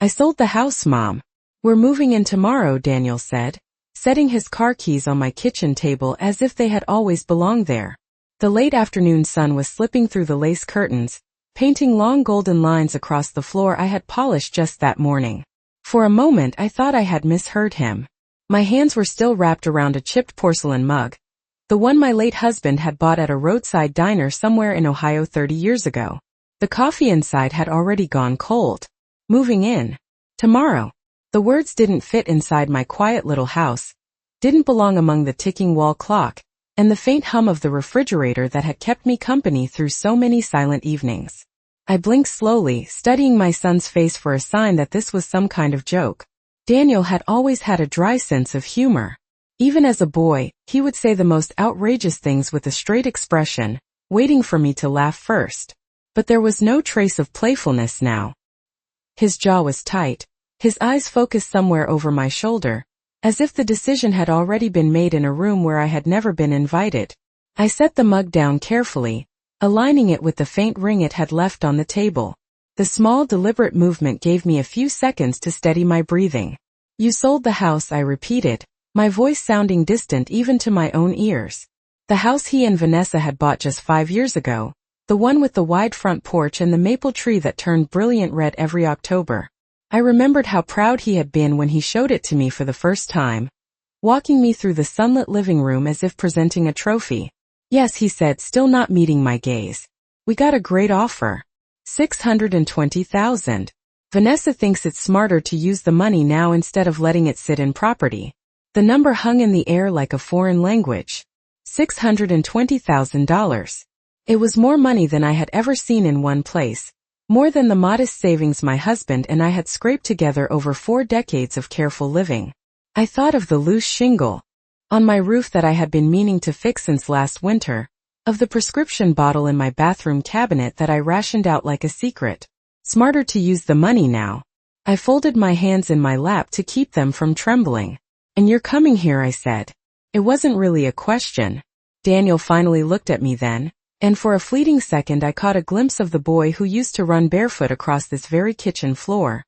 I sold the house, Mom. We're moving in tomorrow, Daniel said, setting his car keys on my kitchen table as if they had always belonged there. The late afternoon sun was slipping through the lace curtains, painting long golden lines across the floor I had polished just that morning. For a moment I thought I had misheard him. My hands were still wrapped around a chipped porcelain mug, the one my late husband had bought at a roadside diner somewhere in Ohio 30 years ago. The coffee inside had already gone cold. Moving in. Tomorrow. The words didn't fit inside my quiet little house, didn't belong among the ticking wall clock, and the faint hum of the refrigerator that had kept me company through so many silent evenings. I blinked slowly, studying my son's face for a sign that this was some kind of joke. Daniel had always had a dry sense of humor. Even as a boy, he would say the most outrageous things with a straight expression, waiting for me to laugh first. But there was no trace of playfulness now. His jaw was tight, his eyes focused somewhere over my shoulder, as if the decision had already been made in a room where I had never been invited. I set the mug down carefully, aligning it with the faint ring it had left on the table. The small, deliberate movement gave me a few seconds to steady my breathing. You sold the house, I repeated, my voice sounding distant even to my own ears. The house he and Vanessa had bought just 5 years ago, the one with the wide front porch and the maple tree that turned brilliant red every October. I remembered how proud he had been when he showed it to me for the first time, walking me through the sunlit living room as if presenting a trophy. Yes, he said, still not meeting my gaze. We got a great offer. $620,000. Vanessa thinks it's smarter to use the money now instead of letting it sit in property. The number hung in the air like a foreign language. $620,000. It was more money than I had ever seen in one place, more than the modest savings my husband and I had scraped together over 4 decades of careful living. I thought of the loose shingle on my roof that I had been meaning to fix since last winter, of the prescription bottle in my bathroom cabinet that I rationed out like a secret. Smarter to use the money now. I folded my hands in my lap to keep them from trembling. And you're coming here, I said. It wasn't really a question. Daniel finally looked at me then, and for a fleeting second I caught a glimpse of the boy who used to run barefoot across this very kitchen floor,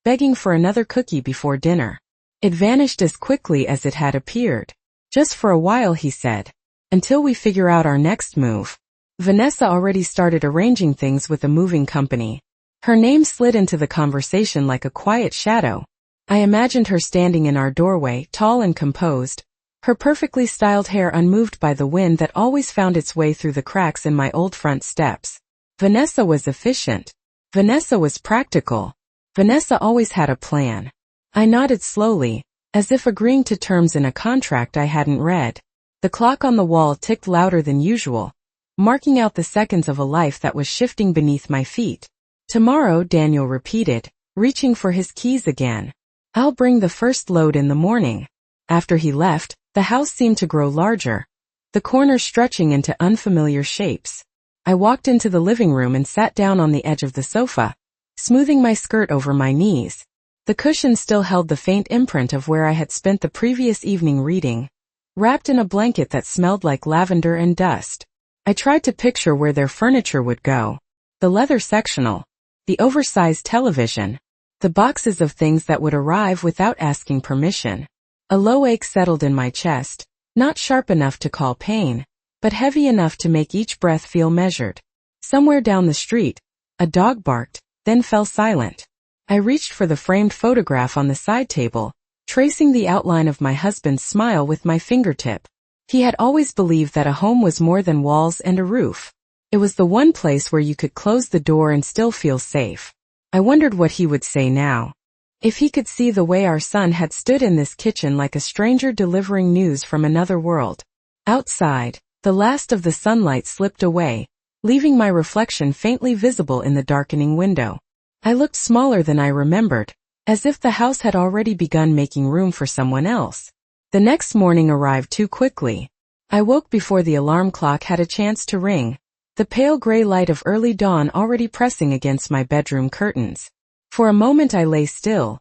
begging for another cookie before dinner. It vanished as quickly as it had appeared. Just for a while, he said. Until we figure out our next move. Vanessa already started arranging things with a moving company. Her name slid into the conversation like a quiet shadow. I imagined her standing in our doorway, tall and composed, her perfectly styled hair unmoved by the wind that always found its way through the cracks in my old front steps. Vanessa was efficient. Vanessa was practical. Vanessa always had a plan. I nodded slowly, as if agreeing to terms in a contract I hadn't read. The clock on the wall ticked louder than usual, marking out the seconds of a life that was shifting beneath my feet. Tomorrow, Daniel repeated, reaching for his keys again. I'll bring the first load in the morning. After he left, the house seemed to grow larger, the corners stretching into unfamiliar shapes. I walked into the living room and sat down on the edge of the sofa, smoothing my skirt over my knees. The cushion still held the faint imprint of where I had spent the previous evening reading, wrapped in a blanket that smelled like lavender and dust. I tried to picture where their furniture would go. The leather sectional, the oversized television, the boxes of things that would arrive without asking permission. A low ache settled in my chest, not sharp enough to call pain, but heavy enough to make each breath feel measured. Somewhere down the street, a dog barked, then fell silent. I reached for the framed photograph on the side table, tracing the outline of my husband's smile with my fingertip. He had always believed that a home was more than walls and a roof. It was the one place where you could close the door and still feel safe. I wondered what he would say now. If he could see the way our son had stood in this kitchen like a stranger delivering news from another world. Outside, the last of the sunlight slipped away, leaving my reflection faintly visible in the darkening window. I looked smaller than I remembered, as if the house had already begun making room for someone else. The next morning arrived too quickly. I woke before the alarm clock had a chance to ring, the pale gray light of early dawn already pressing against my bedroom curtains. For a moment I lay still,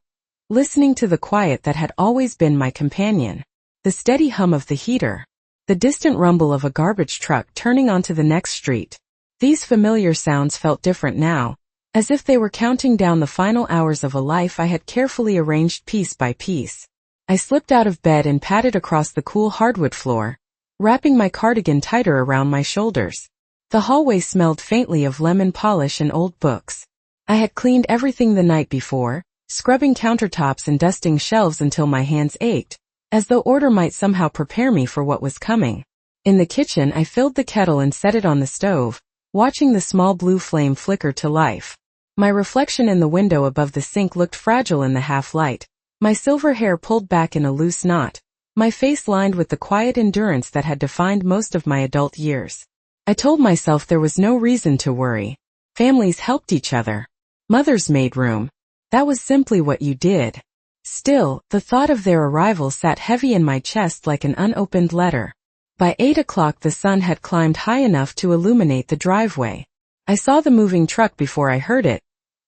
listening to the quiet that had always been my companion. The steady hum of the heater, the distant rumble of a garbage truck turning onto the next street. These familiar sounds felt different now, as if they were counting down the final hours of a life I had carefully arranged piece by piece. I slipped out of bed and padded across the cool hardwood floor, wrapping my cardigan tighter around my shoulders. The hallway smelled faintly of lemon polish and old books. I had cleaned everything the night before, scrubbing countertops and dusting shelves until my hands ached, as though order might somehow prepare me for what was coming. In the kitchen, I filled the kettle and set it on the stove, watching the small blue flame flicker to life. My reflection in the window above the sink looked fragile in the half-light, my silver hair pulled back in a loose knot, my face lined with the quiet endurance that had defined most of my adult years. I told myself there was no reason to worry. Families helped each other. Mothers made room. That was simply what you did. Still, the thought of their arrival sat heavy in my chest like an unopened letter. By 8 o'clock the sun had climbed high enough to illuminate the driveway. I saw the moving truck before I heard it,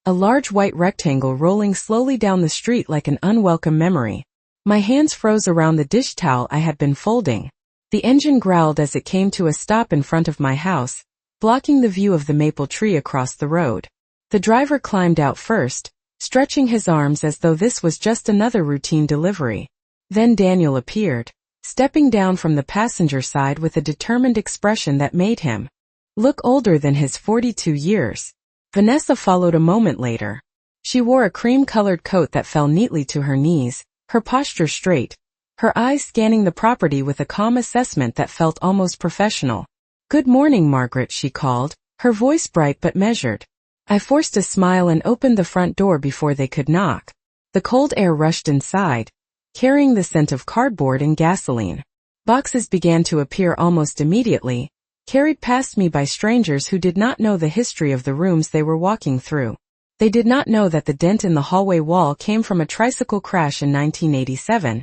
a large white rectangle rolling slowly down the street like an unwelcome memory. My hands froze around the dish towel I had been folding. The engine growled as it came to a stop in front of my house, blocking the view of the maple tree across the road. The driver climbed out first, stretching his arms as though this was just another routine delivery. Then Daniel appeared, stepping down from the passenger side with a determined expression that made him look older than his 42 years. Vanessa followed a moment later. She wore a cream-colored coat that fell neatly to her knees, her posture straight, her eyes scanning the property with a calm assessment that felt almost professional. "Good morning, Margaret," she called, her voice bright but measured. I forced a smile and opened the front door before they could knock. The cold air rushed inside, carrying the scent of cardboard and gasoline. Boxes began to appear almost immediately, carried past me by strangers who did not know the history of the rooms they were walking through. They did not know that the dent in the hallway wall came from a tricycle crash in 1987,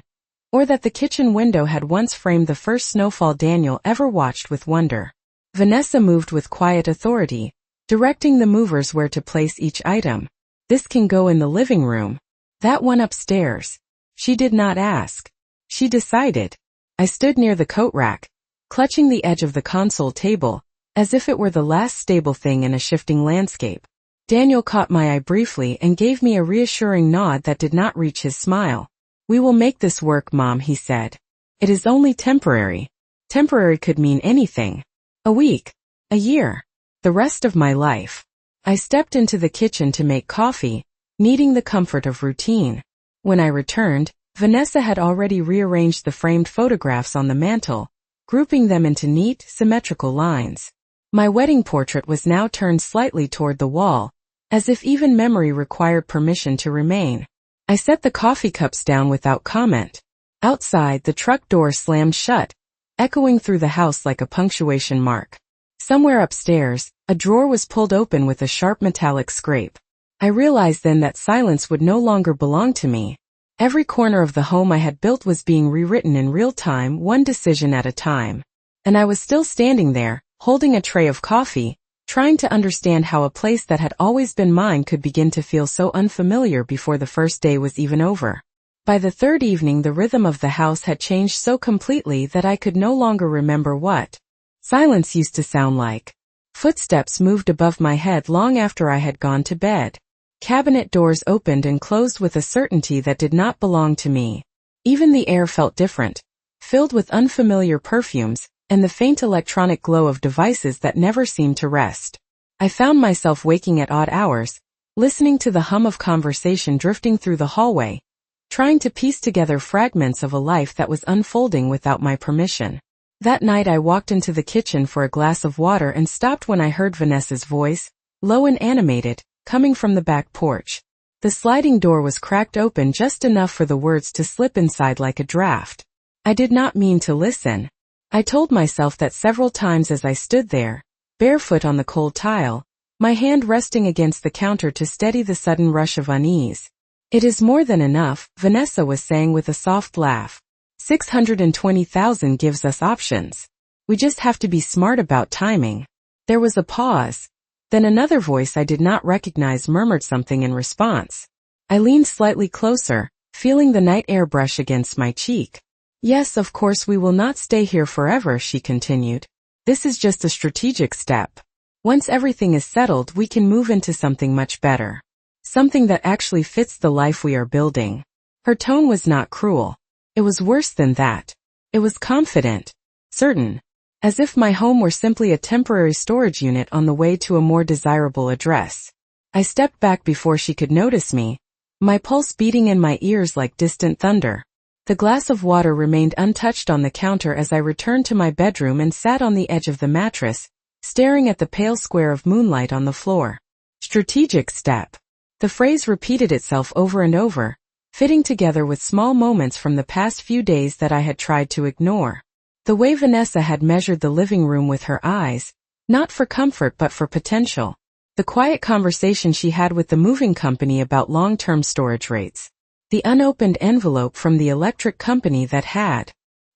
or that the kitchen window had once framed the first snowfall Daniel ever watched with wonder. Vanessa moved with quiet authority, directing the movers where to place each item. "This can go in the living room. That one upstairs." She did not ask. She decided. I stood near the coat rack, clutching the edge of the console table, as if it were the last stable thing in a shifting landscape. Daniel caught my eye briefly and gave me a reassuring nod that did not reach his smile. "We will make this work, Mom," he said. "It is only temporary." Temporary could mean anything. A week. A year. The rest of my life. I stepped into the kitchen to make coffee, needing the comfort of routine. When I returned, Vanessa had already rearranged the framed photographs on the mantel, grouping them into neat, symmetrical lines. My wedding portrait was now turned slightly toward the wall, as if even memory required permission to remain. I set the coffee cups down without comment. Outside, the truck door slammed shut, echoing through the house like a punctuation mark. Somewhere upstairs, a drawer was pulled open with a sharp metallic scrape. I realized then that silence would no longer belong to me. Every corner of the home I had built was being rewritten in real time, one decision at a time. And I was still standing there, holding a tray of coffee, trying to understand how a place that had always been mine could begin to feel so unfamiliar before the first day was even over. By the third evening, the rhythm of the house had changed so completely that I could no longer remember what silence used to sound like. Footsteps moved above my head long after I had gone to bed. Cabinet doors opened and closed with a certainty that did not belong to me. Even the air felt different, filled with unfamiliar perfumes, and the faint electronic glow of devices that never seemed to rest. I found myself waking at odd hours, listening to the hum of conversation drifting through the hallway, trying to piece together fragments of a life that was unfolding without my permission. That night I walked into the kitchen for a glass of water and stopped when I heard Vanessa's voice, low and animated, coming from the back porch. The sliding door was cracked open just enough for the words to slip inside like a draft. I did not mean to listen. I told myself that several times as I stood there, barefoot on the cold tile, my hand resting against the counter to steady the sudden rush of unease. "It is more than enough," Vanessa was saying with a soft laugh. 620,000 gives us options. We just have to be smart about timing." There was a pause. Then another voice I did not recognize murmured something in response. I leaned slightly closer, feeling the night air brush against my cheek. "Yes, of course we will not stay here forever," she continued. "This is just a strategic step. Once everything is settled, we can move into something much better. Something that actually fits the life we are building. Her tone was not cruel. It was worse than that. It was confident. Certain. As if my home were simply a temporary storage unit on the way to a more desirable address. I stepped back before she could notice me, my pulse beating in my ears like distant thunder. The glass of water remained untouched on the counter as I returned to my bedroom and sat on the edge of the mattress, staring at the pale square of moonlight on the floor. Strategic step. The phrase repeated itself over and over, fitting together with small moments from the past few days that I had tried to ignore. The way Vanessa had measured the living room with her eyes, not for comfort but for potential. The quiet conversation she had with the moving company about long-term storage rates. The unopened envelope from the electric company that had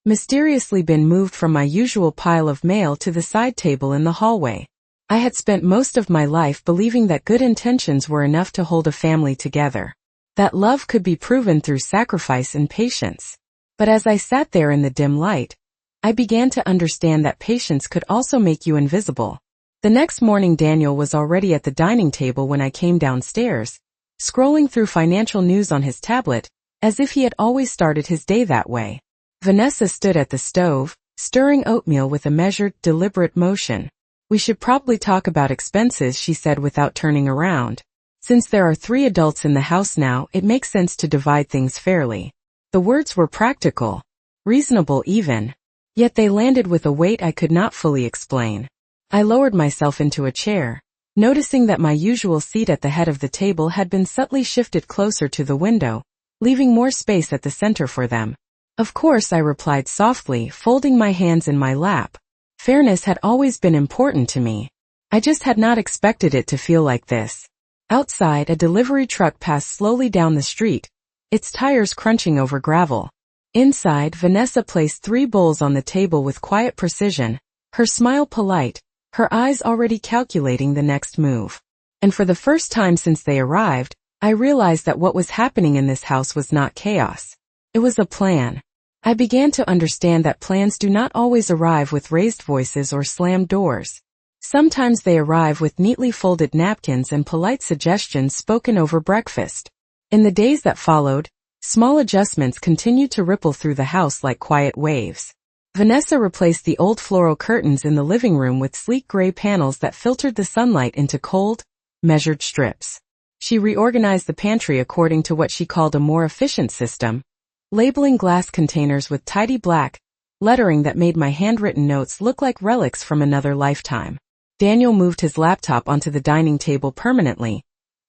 mysteriously been moved from my usual pile of mail to the side table in the hallway. I had spent most of my life believing that good intentions were enough to hold a family together. That love could be proven through sacrifice and patience. But as I sat there in the dim light, I began to understand that patience could also make you invisible. The next morning Daniel was already at the dining table when I came downstairs, scrolling through financial news on his tablet, as if he had always started his day that way. Vanessa stood at the stove, stirring oatmeal with a measured, deliberate motion. "We should probably talk about expenses," she said without turning around. "Since there are 3 adults in the house now, it makes sense to divide things fairly." The words were practical, reasonable even. Yet they landed with a weight I could not fully explain. I lowered myself into a chair, noticing that my usual seat at the head of the table had been subtly shifted closer to the window, leaving more space at the center for them. "Of course," I replied softly, folding my hands in my lap. Fairness had always been important to me. I just had not expected it to feel like this. Outside, a delivery truck passed slowly down the street, its tires crunching over gravel. Inside, Vanessa placed 3 bowls on the table with quiet precision, her smile polite, her eyes already calculating the next move. And for the first time since they arrived, I realized that what was happening in this house was not chaos. It was a plan. I began to understand that plans do not always arrive with raised voices or slammed doors. Sometimes they arrive with neatly folded napkins and polite suggestions spoken over breakfast. In the days that followed, small adjustments continued to ripple through the house like quiet waves. Vanessa replaced the old floral curtains in the living room with sleek gray panels that filtered the sunlight into cold, measured strips. She reorganized the pantry according to what she called a more efficient system, labeling glass containers with tidy black lettering that made my handwritten notes look like relics from another lifetime. Daniel moved his laptop onto the dining table permanently,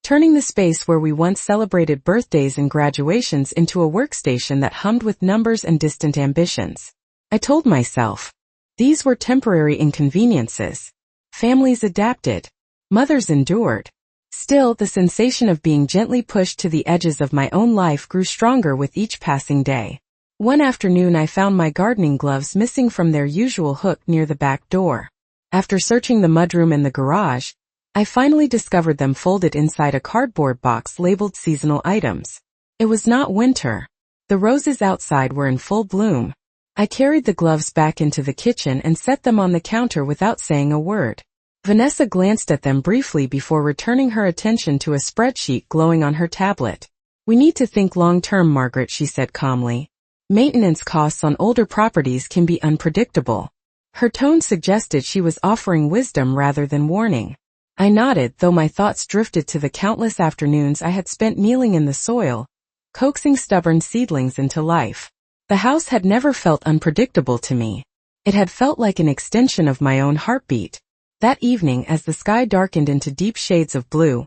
turning the space where we once celebrated birthdays and graduations into a workstation that hummed with numbers and distant ambitions. I told myself, these were temporary inconveniences. Families adapted. Mothers endured. Still, the sensation of being gently pushed to the edges of my own life grew stronger with each passing day. One afternoon I found my gardening gloves missing from their usual hook near the back door. After searching the mudroom and the garage, I finally discovered them folded inside a cardboard box labeled seasonal items. It was not winter. The roses outside were in full bloom. I carried the gloves back into the kitchen and set them on the counter without saying a word. Vanessa glanced at them briefly before returning her attention to a spreadsheet glowing on her tablet. "We need to think long-term, Margaret," she said calmly. "Maintenance costs on older properties can be unpredictable." Her tone suggested she was offering wisdom rather than warning. I nodded, though my thoughts drifted to the countless afternoons I had spent kneeling in the soil, coaxing stubborn seedlings into life. The house had never felt unpredictable to me. It had felt like an extension of my own heartbeat. That evening, as the sky darkened into deep shades of blue,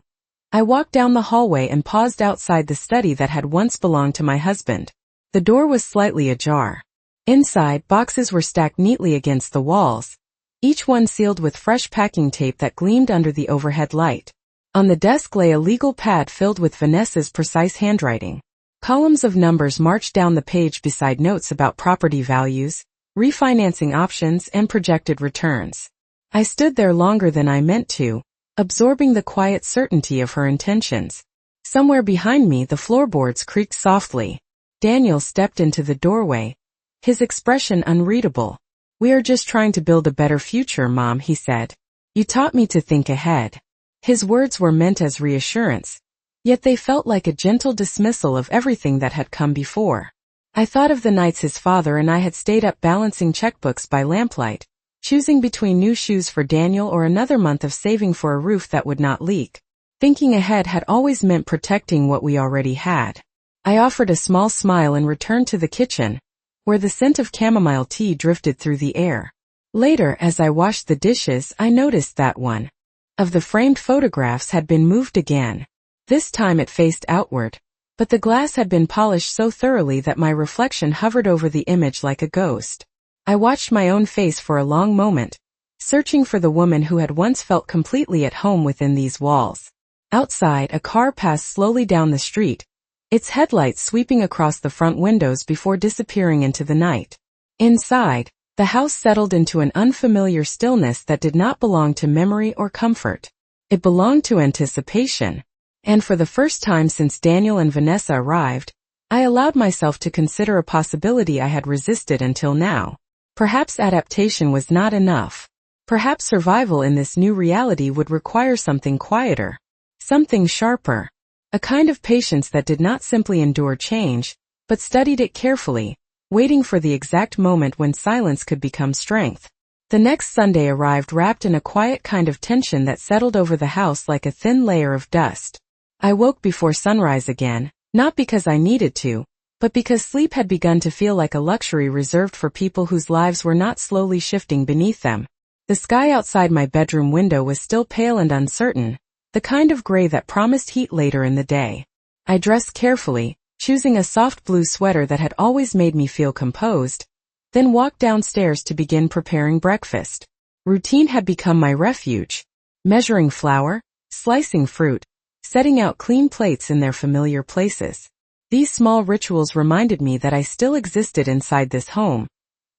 I walked down the hallway and paused outside the study that had once belonged to my husband. The door was slightly ajar. Inside, boxes were stacked neatly against the walls, each one sealed with fresh packing tape that gleamed under the overhead light. On the desk lay a legal pad filled with Vanessa's precise handwriting. Columns of numbers marched down the page beside notes about property values, refinancing options, and projected returns. I stood there longer than I meant to, absorbing the quiet certainty of her intentions. Somewhere behind me, the floorboards creaked softly. Daniel stepped into the doorway, his expression unreadable. "We are just trying to build a better future, Mom," he said. You taught me to think ahead." His words were meant as reassurance, yet they felt like a gentle dismissal of everything that had come before. I thought of the nights his father and I had stayed up balancing checkbooks by lamplight, choosing between new shoes for Daniel or another month of saving for a roof that would not leak. Thinking ahead had always meant protecting what we already had. I offered a small smile and returned to the kitchen, where the scent of chamomile tea drifted through the air. Later, as I washed the dishes, I noticed that one of the framed photographs had been moved again. This time it faced outward, but the glass had been polished so thoroughly that my reflection hovered over the image like a ghost. I watched my own face for a long moment, searching for the woman who had once felt completely at home within these walls. Outside, a car passed slowly down the street, its headlights sweeping across the front windows before disappearing into the night. Inside, the house settled into an unfamiliar stillness that did not belong to memory or comfort. It belonged to anticipation. And for the first time since Daniel and Vanessa arrived, I allowed myself to consider a possibility I had resisted until now. Perhaps adaptation was not enough. Perhaps survival in this new reality would require something quieter, something sharper, a kind of patience that did not simply endure change, but studied it carefully, waiting for the exact moment when silence could become strength. The next Sunday arrived wrapped in a quiet kind of tension that settled over the house like a thin layer of dust. I woke before sunrise again, not because I needed to, but because sleep had begun to feel like a luxury reserved for people whose lives were not slowly shifting beneath them. The sky outside my bedroom window was still pale and uncertain, the kind of gray that promised heat later in the day. I dressed carefully, choosing a soft blue sweater that had always made me feel composed, then walked downstairs to begin preparing breakfast. Routine had become my refuge. Measuring flour, slicing fruit, setting out clean plates in their familiar places. These small rituals reminded me that I still existed inside this home,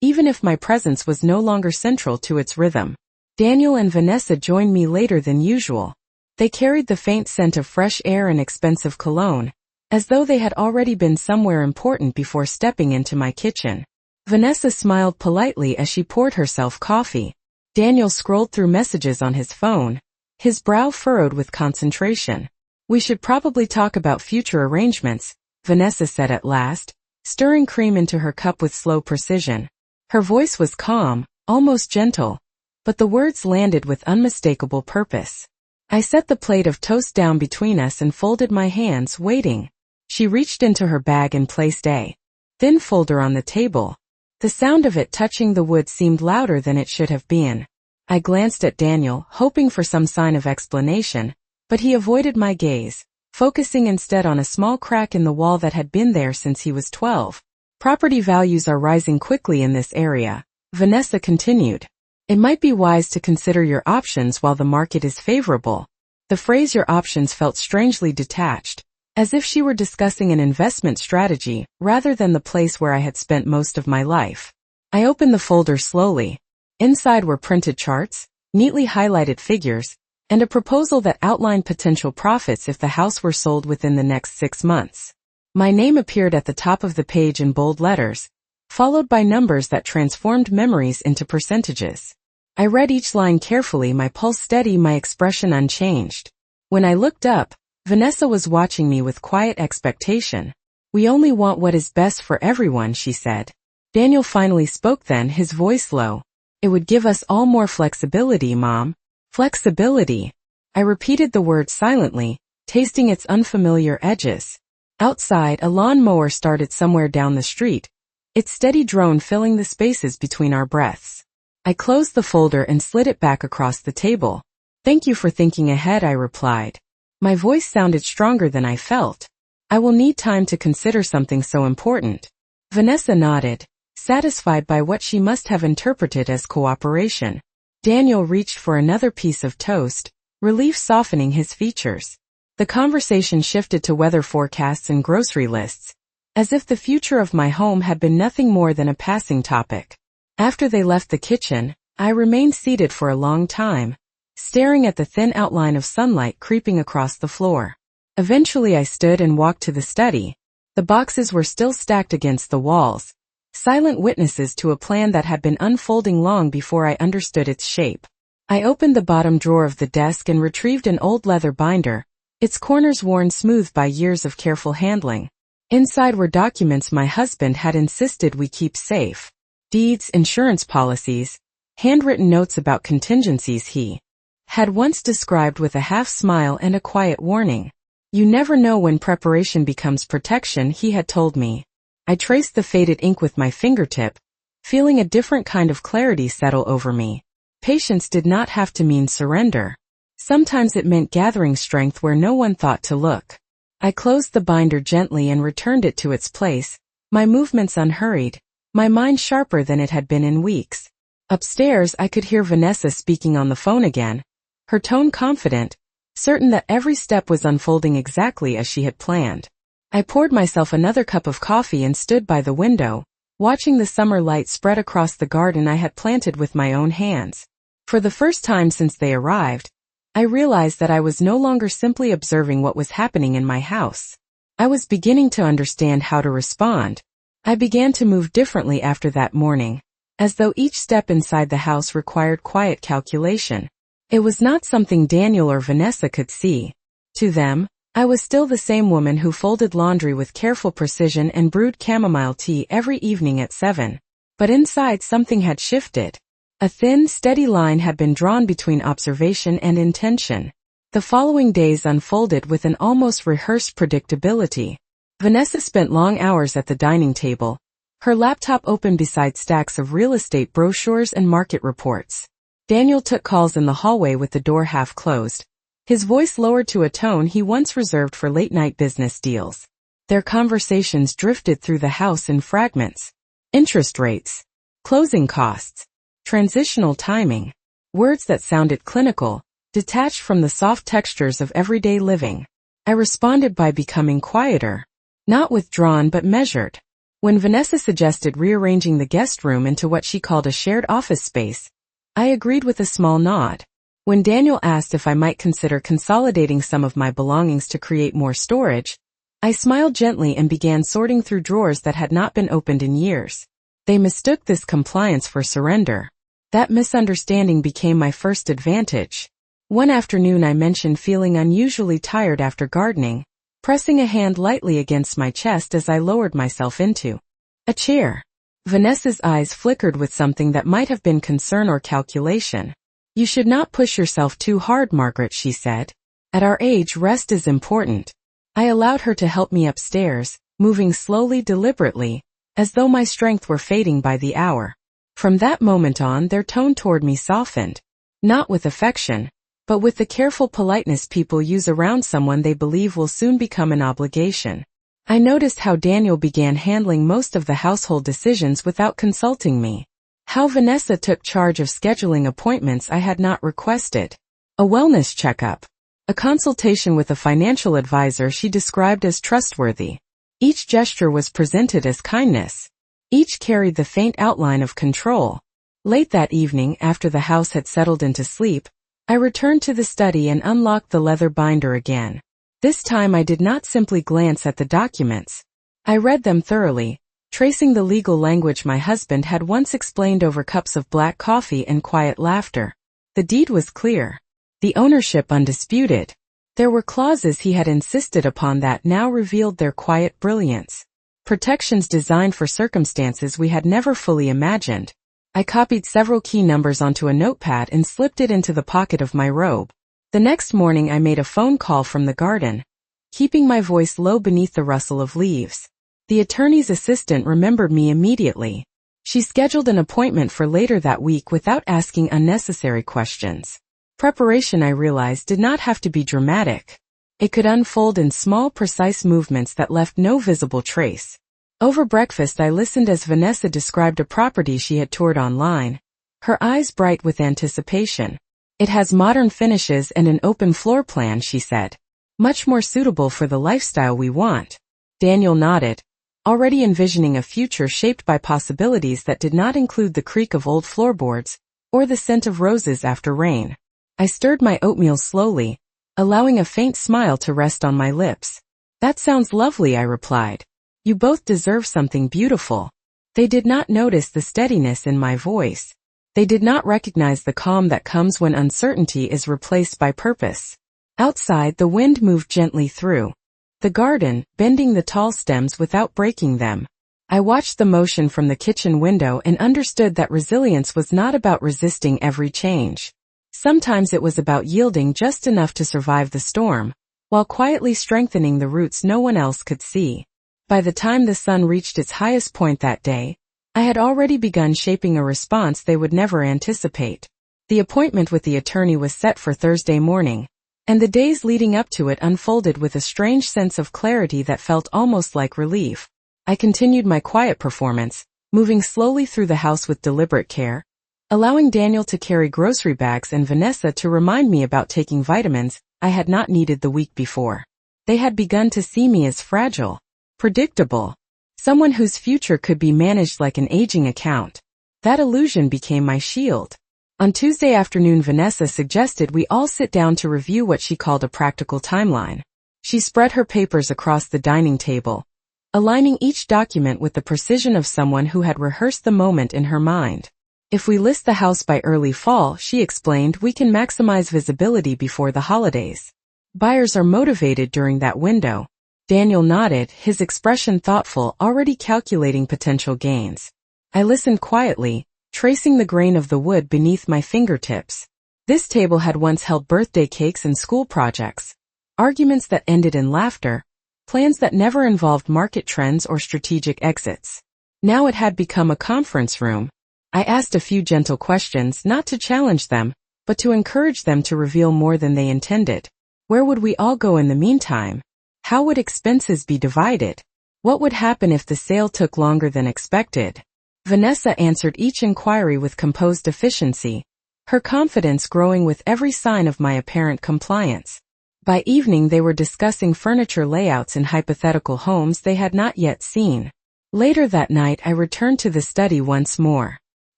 even if my presence was no longer central to its rhythm. Daniel and Vanessa joined me later than usual. They carried the faint scent of fresh air and expensive cologne, as though they had already been somewhere important before stepping into my kitchen. Vanessa smiled politely as she poured herself coffee. Daniel scrolled through messages on his phone, his brow furrowed with concentration. "We should probably talk about future arrangements," Vanessa said at last, stirring cream into her cup with slow precision. Her voice was calm, almost gentle, but the words landed with unmistakable purpose. I set the plate of toast down between us and folded my hands, waiting. She reached into her bag and placed a thin folder on the table. The sound of it touching the wood seemed louder than it should have been. I glanced at Daniel, hoping for some sign of explanation, but he avoided my gaze, focusing instead on a small crack in the wall that had been there since he was 12. "Property values are rising quickly in this area," Vanessa continued. "It might be wise to consider your options while the market is favorable." The phrase "your options" felt strangely detached, as if she were discussing an investment strategy rather than the place where I had spent most of my life. I opened the folder slowly. Inside were printed charts, neatly highlighted figures, and a proposal that outlined potential profits if the house were sold within the next 6 months. My name appeared at the top of the page in bold letters, followed by numbers that transformed memories into percentages. I read each line carefully, my pulse steady, my expression unchanged. When I looked up, Vanessa was watching me with quiet expectation. "We only want what is best for everyone," she said. Daniel finally spoke then, his voice low. "It would give us all more flexibility, Mom." Flexibility. I repeated the word silently, tasting its unfamiliar edges. Outside, a lawnmower started somewhere down the street, its steady drone filling the spaces between our breaths. I closed the folder and slid it back across the table. "Thank you for thinking ahead," I replied. My voice sounded stronger than I felt. "I will need time to consider something so important." Vanessa nodded, satisfied by what she must have interpreted as cooperation. Daniel reached for another piece of toast, relief softening his features. The conversation shifted to weather forecasts and grocery lists, as if the future of my home had been nothing more than a passing topic. After they left the kitchen, I remained seated for a long time, staring at the thin outline of sunlight creeping across the floor. Eventually I stood and walked to the study. The boxes were still stacked against the walls, silent witnesses to a plan that had been unfolding long before I understood its shape. I opened the bottom drawer of the desk and retrieved an old leather binder, its corners worn smooth by years of careful handling. Inside were documents my husband had insisted we keep safe. Deeds, insurance policies, handwritten notes about contingencies he had once described with a half smile and a quiet warning. You never know when preparation becomes protection, he had told me. I traced the faded ink with my fingertip, feeling a different kind of clarity settle over me. Patience did not have to mean surrender. Sometimes it meant gathering strength where no one thought to look. I closed the binder gently and returned it to its place, my movements unhurried, my mind sharper than it had been in weeks. Upstairs I could hear Vanessa speaking on the phone again, her tone confident, certain that every step was unfolding exactly as she had planned. I poured myself another cup of coffee and stood by the window, watching the summer light spread across the garden I had planted with my own hands. For the first time since they arrived, I realized that I was no longer simply observing what was happening in my house. I was beginning to understand how to respond. I began to move differently after that morning, as though each step inside the house required quiet calculation. It was not something Daniel or Vanessa could see. To them, I was still the same woman who folded laundry with careful precision and brewed chamomile tea every evening at 7. But inside something had shifted. A thin, steady line had been drawn between observation and intention. The following days unfolded with an almost rehearsed predictability. Vanessa spent long hours at the dining table, her laptop open beside stacks of real estate brochures and market reports. Daniel took calls in the hallway with the door half closed, his voice lowered to a tone he once reserved for late-night business deals. Their conversations drifted through the house in fragments. Interest rates, closing costs, transitional timing, words that sounded clinical, detached from the soft textures of everyday living. I responded by becoming quieter, not withdrawn but measured. When Vanessa suggested rearranging the guest room into what she called a shared office space, I agreed with a small nod. When Daniel asked if I might consider consolidating some of my belongings to create more storage, I smiled gently and began sorting through drawers that had not been opened in years. They mistook this compliance for surrender. That misunderstanding became my first advantage. One afternoon I mentioned feeling unusually tired after gardening, pressing a hand lightly against my chest as I lowered myself into a chair. Vanessa's eyes flickered with something that might have been concern or calculation. You should not push yourself too hard, Margaret, she said. At our age, rest is important. I allowed her to help me upstairs, moving slowly, deliberately, as though my strength were fading by the hour. From that moment on, their tone toward me softened. Not with affection, but with the careful politeness people use around someone they believe will soon become an obligation. I noticed how Daniel began handling most of the household decisions without consulting me. How Vanessa took charge of scheduling appointments I had not requested. A wellness checkup. A consultation with a financial advisor she described as trustworthy. Each gesture was presented as kindness. Each carried the faint outline of control. Late that evening, after the house had settled into sleep, I returned to the study and unlocked the leather binder again. This time I did not simply glance at the documents. I read them thoroughly, tracing the legal language my husband had once explained over cups of black coffee and quiet laughter. The deed was clear. The ownership undisputed. There were clauses he had insisted upon that now revealed their quiet brilliance. Protections designed for circumstances we had never fully imagined. I copied several key numbers onto a notepad and slipped it into the pocket of my robe. The next morning I made a phone call from the garden, keeping my voice low beneath the rustle of leaves. The attorney's assistant remembered me immediately. She scheduled an appointment for later that week without asking unnecessary questions. Preparation, I realized, did not have to be dramatic. It could unfold in small, precise movements that left no visible trace. Over breakfast I listened as Vanessa described a property she had toured online, her eyes bright with anticipation. It has modern finishes and an open floor plan, she said. Much more suitable for the lifestyle we want. Daniel nodded, already envisioning a future shaped by possibilities that did not include the creak of old floorboards, or the scent of roses after rain. I stirred my oatmeal slowly, allowing a faint smile to rest on my lips. That sounds lovely, I replied. You both deserve something beautiful. They did not notice the steadiness in my voice. They did not recognize the calm that comes when uncertainty is replaced by purpose. Outside, the wind moved gently through the garden, bending the tall stems without breaking them. I watched the motion from the kitchen window and understood that resilience was not about resisting every change. Sometimes it was about yielding just enough to survive the storm, while quietly strengthening the roots no one else could see. By the time the sun reached its highest point that day, I had already begun shaping a response they would never anticipate. The appointment with the attorney was set for Thursday morning, and the days leading up to it unfolded with a strange sense of clarity that felt almost like relief. I continued my quiet performance, moving slowly through the house with deliberate care, allowing Daniel to carry grocery bags and Vanessa to remind me about taking vitamins I had not needed the week before. They had begun to see me as fragile, predictable, someone whose future could be managed like an aging account. That illusion became my shield. On Tuesday afternoon, Vanessa suggested we all sit down to review what she called a practical timeline. She spread her papers across the dining table, aligning each document with the precision of someone who had rehearsed the moment in her mind. If we list the house by early fall, she explained, we can maximize visibility before the holidays. Buyers are motivated during that window. Daniel nodded, his expression thoughtful, already calculating potential gains. I listened quietly, tracing the grain of the wood beneath my fingertips. This table had once held birthday cakes and school projects, arguments that ended in laughter, plans that never involved market trends or strategic exits. Now it had become a conference room. I asked a few gentle questions, not to challenge them, but to encourage them to reveal more than they intended. Where would we all go in the meantime? How would expenses be divided? What would happen if the sale took longer than expected? Vanessa answered each inquiry with composed efficiency, her confidence growing with every sign of my apparent compliance. By evening they were discussing furniture layouts in hypothetical homes they had not yet seen. Later that night I returned to the study once more.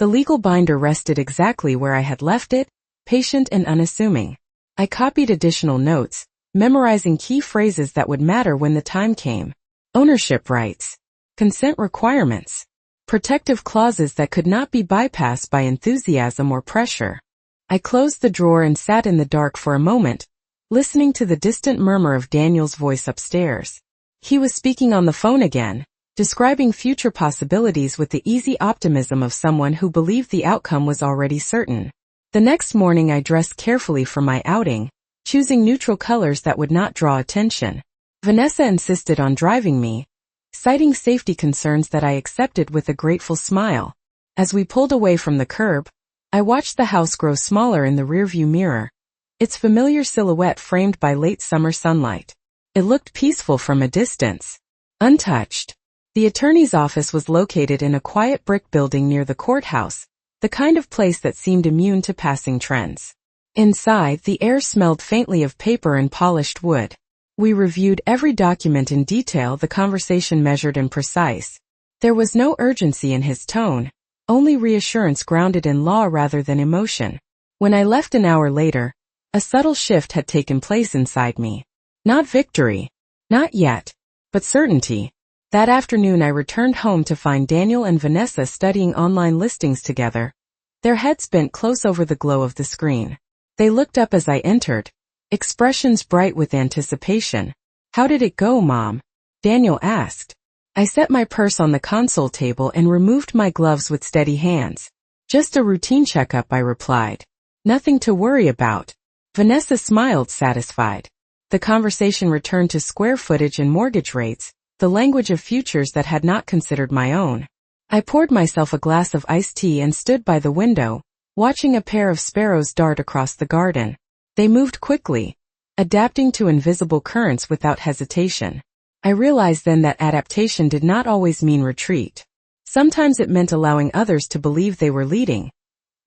The legal binder rested exactly where I had left it, patient and unassuming. I copied additional notes, memorizing key phrases that would matter when the time came. Ownership rights, consent requirements, protective clauses that could not be bypassed by enthusiasm or pressure. I closed the drawer and sat in the dark for a moment, listening to the distant murmur of Daniel's voice upstairs. He was speaking on the phone again, describing future possibilities with the easy optimism of someone who believed the outcome was already certain. The next morning I dressed carefully for my outing, choosing neutral colors that would not draw attention. Vanessa insisted on driving me, citing safety concerns that I accepted with a grateful smile. As we pulled away from the curb, I watched the house grow smaller in the rearview mirror, its familiar silhouette framed by late summer sunlight. It looked peaceful from a distance, untouched. The attorney's office was located in a quiet brick building near the courthouse, the kind of place that seemed immune to passing trends. Inside, the air smelled faintly of paper and polished wood. We reviewed every document in detail, the conversation measured and precise. There was no urgency in his tone, only reassurance grounded in law rather than emotion. When I left an hour later, a subtle shift had taken place inside me. Not victory, not yet, but certainty. That afternoon I returned home to find Daniel and Vanessa studying online listings together, their heads bent close over the glow of the screen. They looked up as I entered, expressions bright with anticipation. "How did it go, Mom?" Daniel asked. I set my purse on the console table and removed my gloves with steady hands. "Just a routine checkup," I replied. "Nothing to worry about." Vanessa smiled, satisfied. The conversation returned to square footage and mortgage rates, the language of futures that had not considered my own. I poured myself a glass of iced tea and stood by the window, watching a pair of sparrows dart across the garden. They moved quickly, adapting to invisible currents without hesitation. I realized then that adaptation did not always mean retreat. Sometimes it meant allowing others to believe they were leading,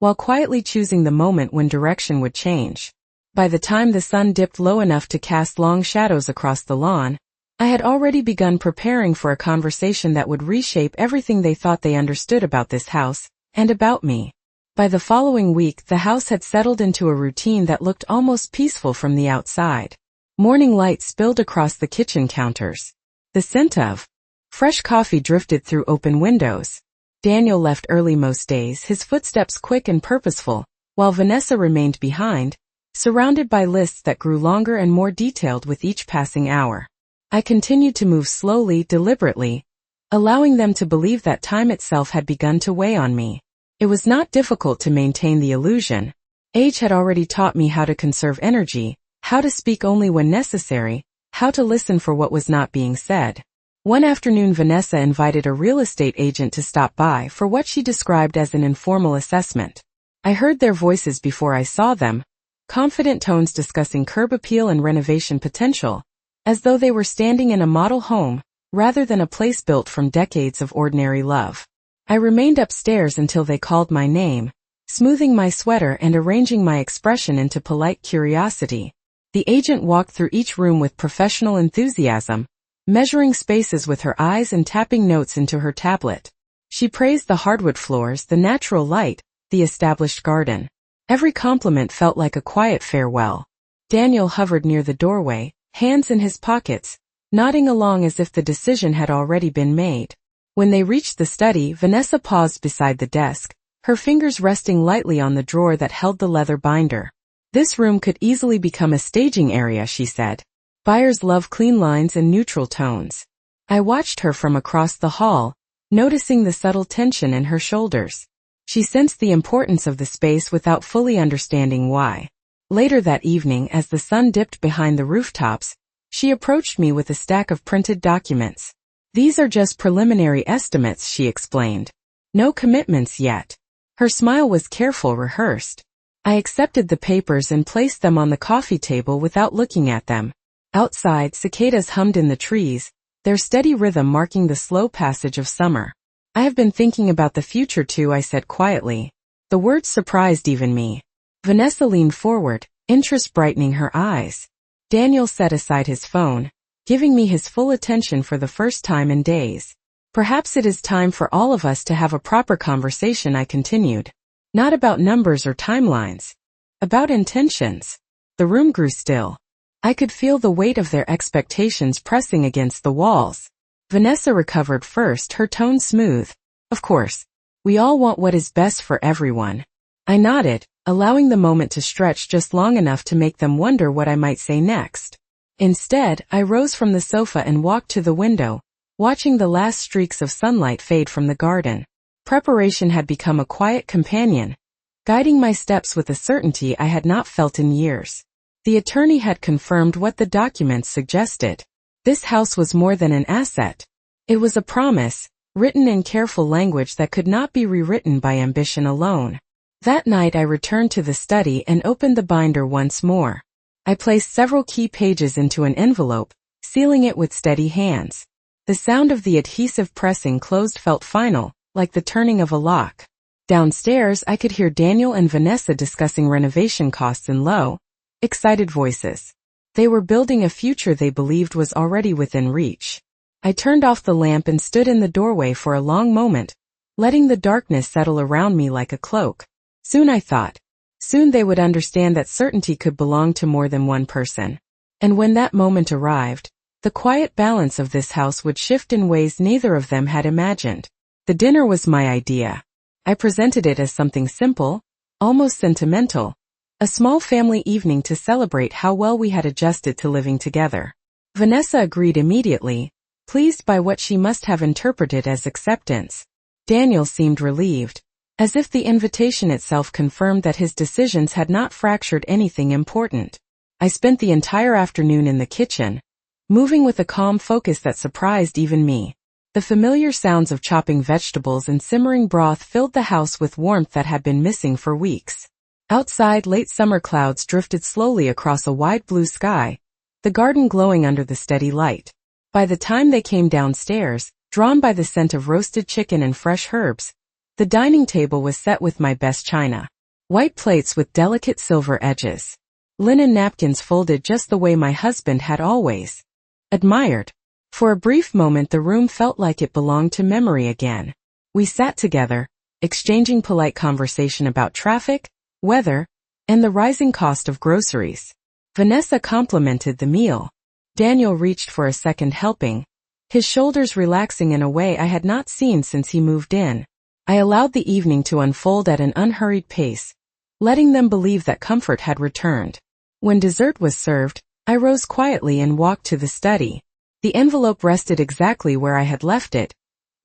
while quietly choosing the moment when direction would change. By the time the sun dipped low enough to cast long shadows across the lawn, I had already begun preparing for a conversation that would reshape everything they thought they understood about this house, and about me. By the following week, the house had settled into a routine that looked almost peaceful from the outside. Morning light spilled across the kitchen counters. The scent of fresh coffee drifted through open windows. Daniel left early most days, his footsteps quick and purposeful, while Vanessa remained behind, surrounded by lists that grew longer and more detailed with each passing hour. I continued to move slowly, deliberately, allowing them to believe that time itself had begun to weigh on me. It was not difficult to maintain the illusion. Age had already taught me how to conserve energy, how to speak only when necessary, how to listen for what was not being said. One afternoon Vanessa invited a real estate agent to stop by for what she described as an informal assessment. I heard their voices before I saw them, confident tones discussing curb appeal and renovation potential, as though they were standing in a model home, rather than a place built from decades of ordinary love. I remained upstairs until they called my name, smoothing my sweater and arranging my expression into polite curiosity. The agent walked through each room with professional enthusiasm, measuring spaces with her eyes and tapping notes into her tablet. She praised the hardwood floors, the natural light, the established garden. Every compliment felt like a quiet farewell. Daniel hovered near the doorway, hands in his pockets, nodding along as if the decision had already been made. When they reached the study, Vanessa paused beside the desk, her fingers resting lightly on the drawer that held the leather binder. "This room could easily become a staging area," she said. "Buyers love clean lines and neutral tones." I watched her from across the hall, noticing the subtle tension in her shoulders. She sensed the importance of the space without fully understanding why. Later that evening, as the sun dipped behind the rooftops, she approached me with a stack of printed documents. "These are just preliminary estimates," she explained. "No commitments yet." Her smile was careful, rehearsed. I accepted the papers and placed them on the coffee table without looking at them. Outside, cicadas hummed in the trees, their steady rhythm marking the slow passage of summer. "I have been thinking about the future too," I said quietly. The words surprised even me. Vanessa leaned forward, interest brightening her eyes. Daniel set aside his phone, giving me his full attention for the first time in days. "Perhaps it is time for all of us to have a proper conversation," I continued. "Not about numbers or timelines. About intentions." The room grew still. I could feel the weight of their expectations pressing against the walls. Vanessa recovered first, her tone smooth. "Of course. We all want what is best for everyone." I nodded, allowing the moment to stretch just long enough to make them wonder what I might say next. Instead, I rose from the sofa and walked to the window, watching the last streaks of sunlight fade from the garden. Preparation had become a quiet companion, guiding my steps with a certainty I had not felt in years. The attorney had confirmed what the documents suggested. This house was more than an asset. It was a promise, written in careful language that could not be rewritten by ambition alone. That night I returned to the study and opened the binder once more. I placed several key pages into an envelope, sealing it with steady hands. The sound of the adhesive pressing closed felt final, like the turning of a lock. Downstairs I could hear Daniel and Vanessa discussing renovation costs in low, excited voices. They were building a future they believed was already within reach. I turned off the lamp and stood in the doorway for a long moment, letting the darkness settle around me like a cloak. Soon, I thought. Soon they would understand that certainty could belong to more than one person. And when that moment arrived, the quiet balance of this house would shift in ways neither of them had imagined. The dinner was my idea. I presented it as something simple, almost sentimental, a small family evening to celebrate how well we had adjusted to living together. Vanessa agreed immediately, pleased by what she must have interpreted as acceptance. Daniel seemed relieved, as if the invitation itself confirmed that his decisions had not fractured anything important. I spent the entire afternoon in the kitchen, moving with a calm focus that surprised even me. The familiar sounds of chopping vegetables and simmering broth filled the house with warmth that had been missing for weeks. Outside, late summer clouds drifted slowly across a wide blue sky, the garden glowing under the steady light. By the time they came downstairs, drawn by the scent of roasted chicken and fresh herbs, the dining table was set with my best china. White plates with delicate silver edges. Linen napkins folded just the way my husband had always admired. For a brief moment the room felt like it belonged to memory again. We sat together, exchanging polite conversation about traffic, weather, and the rising cost of groceries. Vanessa complimented the meal. Daniel reached for a second helping, his shoulders relaxing in a way I had not seen since he moved in. I allowed the evening to unfold at an unhurried pace, letting them believe that comfort had returned. When dessert was served, I rose quietly and walked to the study. The envelope rested exactly where I had left it,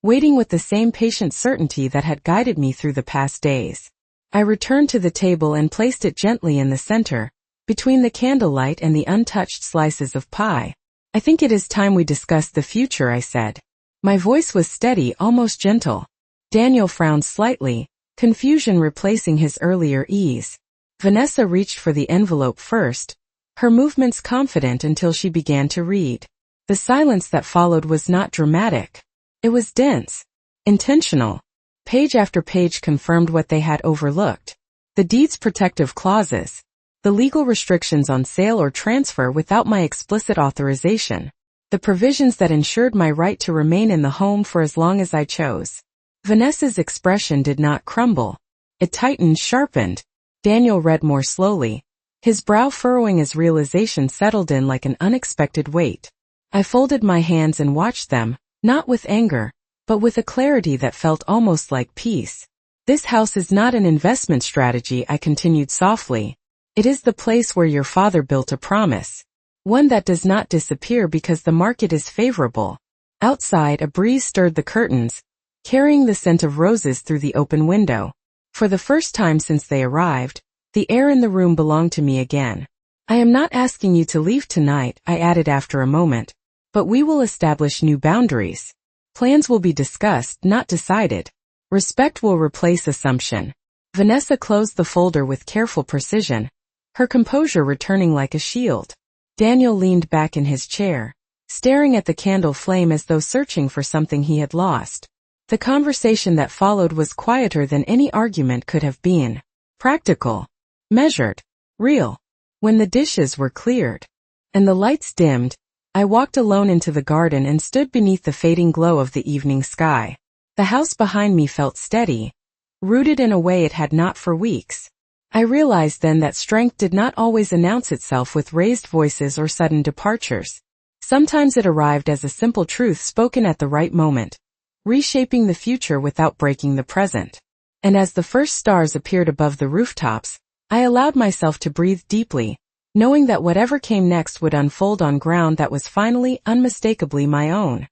waiting with the same patient certainty that had guided me through the past days. I returned to the table and placed it gently in the center, between the candlelight and the untouched slices of pie. I think it is time we discuss the future, I said. My voice was steady, almost gentle. Daniel frowned slightly, confusion replacing his earlier ease. Vanessa reached for the envelope first, her movements confident until she began to read. The silence that followed was not dramatic. It was dense, intentional. Page after page confirmed what they had overlooked. The deed's protective clauses, the legal restrictions on sale or transfer without my explicit authorization, the provisions that ensured my right to remain in the home for as long as I chose. Vanessa's expression did not crumble. It tightened, sharpened. Daniel read more slowly, his brow furrowing as realization settled in like an unexpected weight. I folded my hands and watched them, not with anger, but with a clarity that felt almost like peace. This house is not an investment strategy, I continued softly. It is the place where your father built a promise. One that does not disappear because the market is favorable. Outside, a breeze stirred the curtains, carrying the scent of roses through the open window. For the first time since they arrived, the air in the room belonged to me again. I am not asking you to leave tonight, I added after a moment, but we will establish new boundaries. Plans will be discussed, not decided. Respect will replace assumption. Vanessa closed the folder with careful precision, her composure returning like a shield. Daniel leaned back in his chair, staring at the candle flame as though searching for something he had lost. The conversation that followed was quieter than any argument could have been. Practical, measured, real. When the dishes were cleared and the lights dimmed, I walked alone into the garden and stood beneath the fading glow of the evening sky. The house behind me felt steady, rooted in a way it had not for weeks. I realized then that strength did not always announce itself with raised voices or sudden departures. Sometimes it arrived as a simple truth spoken at the right moment, reshaping the future without breaking the present. And as the first stars appeared above the rooftops, I allowed myself to breathe deeply, knowing that whatever came next would unfold on ground that was finally, unmistakably my own.